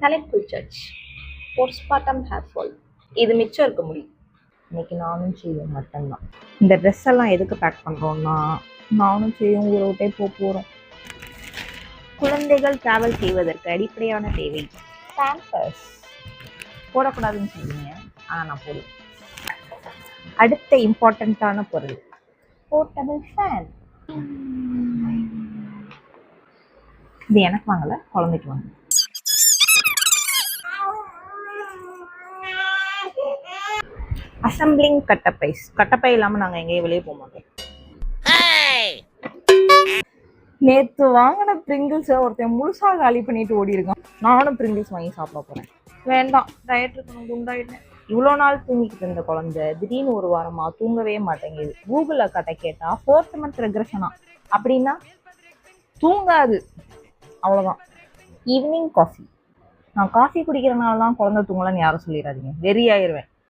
தலைப்புள் search, postmortem hair fall, இது மிச்சம் இருக்க முடியும். இன்னைக்கு நானும் செய்யும் மட்டும்தான். இந்த ட்ரெஸ் எல்லாம் எதுக்கு பேக் பண்ணுறோன்னா, நானும் செய்யும் ஊரை விட்டே போகிறோம். குழந்தைகள் டிராவல் செய்வதற்கு அடிப்படையான தேவை பேம்பர்ஸ். போடக்கூடாதுன்னு சொல்லுவீங்க, ஆனால் நான் போடுவேன். அடுத்த இம்பார்ட்டண்ட்டான பொருள் போர்ட்டபிள் ஃபேன். இது எனக்கு வாங்கலை, குழந்தைக்கு வாங்க. அசம்பிளிங் கட்டப்பைஸ். கட்டப்பை இல்லாமல் நாங்கள் எங்கேயும் வெளியே போக மாட்டோம். நேற்று வாங்கின பிரிங்கிள்ஸை ஒருத்தன் முழுசாக காலி பண்ணிட்டு ஓடி இருக்கான். நானும் பிரிங்கிள்ஸ் வாங்கி சாப்பிட போகிறேன். வேண்டாம், டயட் இருக்கணும், குண்டாயிட்டேன். இவ்வளோ நாள் தூங்கிக்கிட்டு இருந்த குழந்தை திடீர்னு ஒரு வாரமாக தூங்கவே மாட்டேங்குது. கூகுள் அக்காட்ட கேட்டால் 4th month ரெக்ரெஷனா? அப்படின்னா தூங்காது, அவ்வளோதான். Evening coffee. நான் காஃபி குடிக்கிறனால தான் குழந்தை தூங்கலன்னு யாரும் சொல்லிடாதீங்க, வெறி ஆயிடுவேன்.